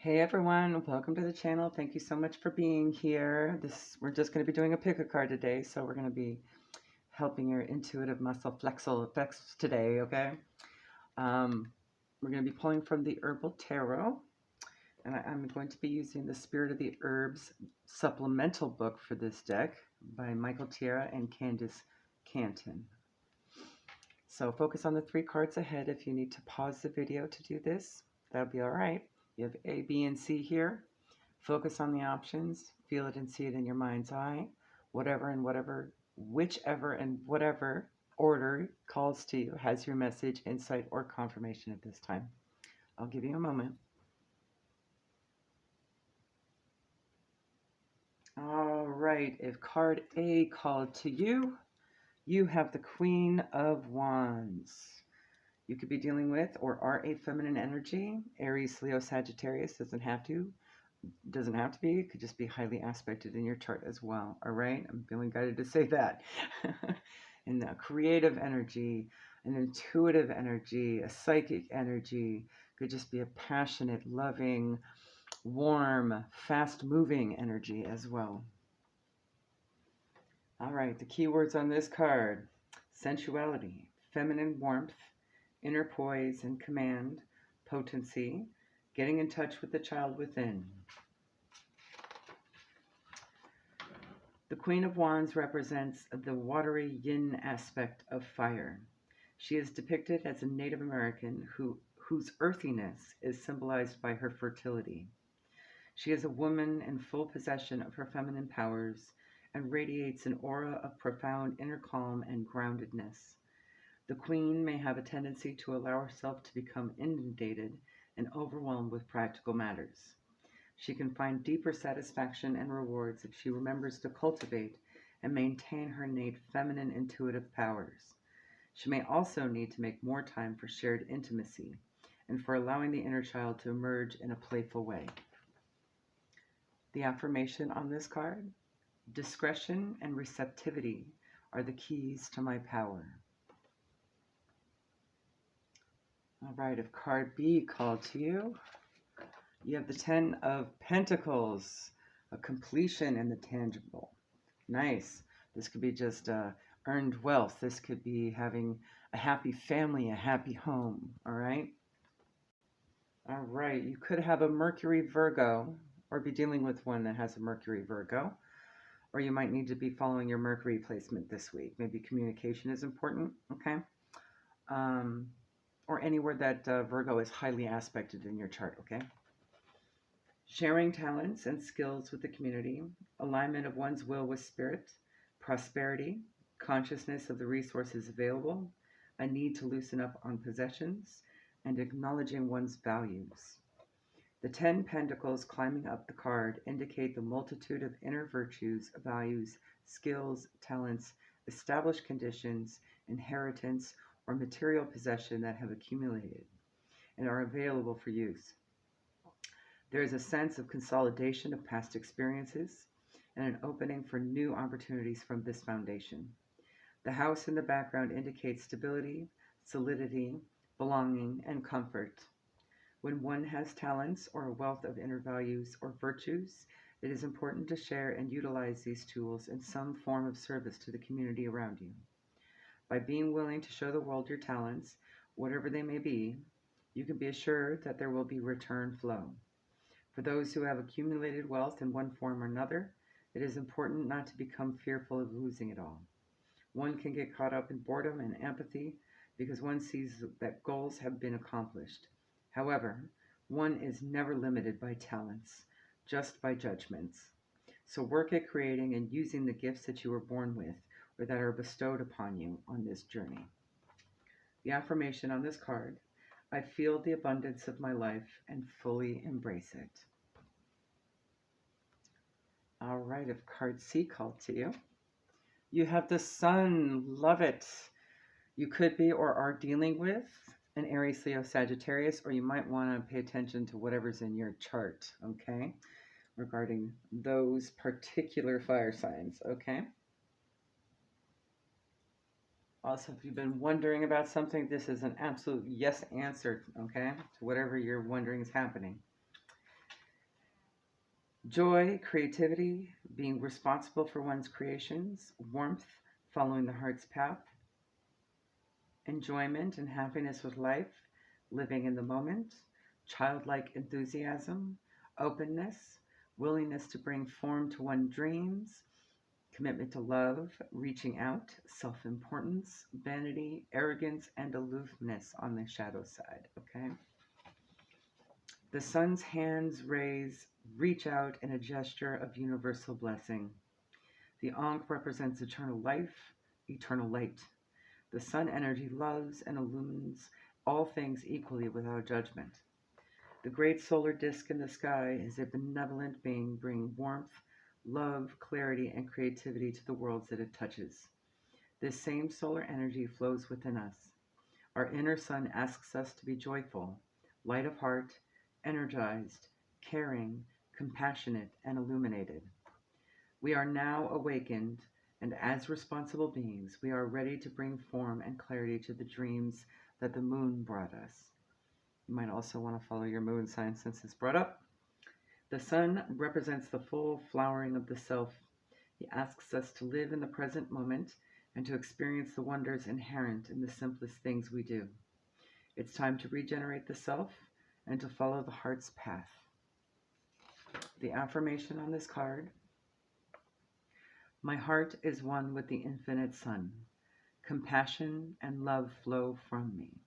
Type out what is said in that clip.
Hey everyone, welcome to the channel. Thank you so much for being here. We're just going to be doing a pick a card today, so we're going to be helping your intuitive muscle flex today, okay? We're going to be pulling from the Herbal Tarot, and I'm going to be using the Spirit of the Herbs supplemental book for this deck by Michael Tierra and Candace Canton. So focus on the 3 cards ahead. If you need to pause the video to do this, that'll be all right. You have A, B, and C here. Focus on the options, feel it and see it in your mind's eye. Whichever and whatever order calls to you has your message, insight, or confirmation at this time. I'll give you a moment. All right, if card A called to you, you have the Queen of Wands. You could be dealing with or are a feminine energy. Aries, Leo, Sagittarius doesn't have to be. It could just be highly aspected in your chart as well. All right, I'm feeling guided to say that. And a creative energy, an intuitive energy, a psychic energy, could just be a passionate, loving, warm, fast-moving energy as well. All right, the keywords on this card: sensuality, feminine warmth, inner poise and command, potency, getting in touch with the child within. The Queen of Wands represents the watery yin aspect of fire. She is depicted as a Native American whose earthiness is symbolized by her fertility. She is a woman in full possession of her feminine powers and radiates an aura of profound inner calm and groundedness. The Queen may have a tendency to allow herself to become inundated and overwhelmed with practical matters. She can find deeper satisfaction and rewards if she remembers to cultivate and maintain her innate feminine intuitive powers. She may also need to make more time for shared intimacy and for allowing the inner child to emerge in a playful way. The affirmation on this card: discretion and receptivity are the keys to my power. All right, if card B called to you, you have the 10 of Pentacles, a completion in the tangible. Nice. This could be just earned wealth. This could be having a happy family, a happy home. All right. All right. You could have a Mercury Virgo or be dealing with one that has a Mercury Virgo. Or you might need to be following your Mercury placement this week. Maybe communication is important. Okay. Or anywhere that Virgo is highly aspected in your chart. Okay. Sharing talents and skills with the community, alignment of one's will with spirit, prosperity, consciousness of the resources available, a need to loosen up on possessions, and acknowledging one's values. The 10 Pentacles climbing up the card indicate the multitude of inner virtues, values, skills, talents, established conditions, inheritance, or material possession that have accumulated and are available for use. There is a sense of consolidation of past experiences and an opening for new opportunities from this foundation. The house in the background indicates stability, solidity, belonging, and comfort. When one has talents or a wealth of inner values or virtues, it is important to share and utilize these tools in some form of service to the community around you. By being willing to show the world your talents, whatever they may be, you can be assured that there will be return flow. For those who have accumulated wealth in one form or another, it is important not to become fearful of losing it all. One can get caught up in boredom and apathy because one sees that goals have been accomplished. However, one is never limited by talents, just by judgments. So work at creating and using the gifts that you were born with or that are bestowed upon you on this journey. The affirmation on this card: I feel the abundance of my life and fully embrace it. All right, if card C called to you, you have the Sun. Love it. You could be or are dealing with an Aries, Leo, Sagittarius, or you might want to pay attention to whatever's in your chart, okay, regarding those particular fire signs, okay? Also, if you've been wondering about something, this is an absolute yes answer, okay, to whatever you're wondering is happening. Joy, creativity, being responsible for one's creations, warmth, following the heart's path, enjoyment and happiness with life, living in the moment, childlike enthusiasm, openness, willingness to bring form to one's dreams, commitment to love, reaching out, self importance, vanity, arrogance, and aloofness on the shadow side. Okay? The sun's hands raise, reach out in a gesture of universal blessing. The Ankh represents eternal life, eternal light. The sun energy loves and illumines all things equally without judgment. The great solar disk in the sky is a benevolent being bringing warmth, love, clarity, and creativity to the worlds that it touches. This same solar energy flows within us. Our inner sun asks us to be joyful, light of heart, energized, caring, compassionate, and illuminated. We are now awakened, and as responsible beings, we are ready to bring form and clarity to the dreams that the moon brought us. You might also want to follow your moon sign since it's brought up. The sun represents the full flowering of the self. He asks us to live in the present moment and to experience the wonders inherent in the simplest things we do. It's time to regenerate the self and to follow the heart's path. The affirmation on this card: my heart is one with the infinite sun. Compassion and love flow from me.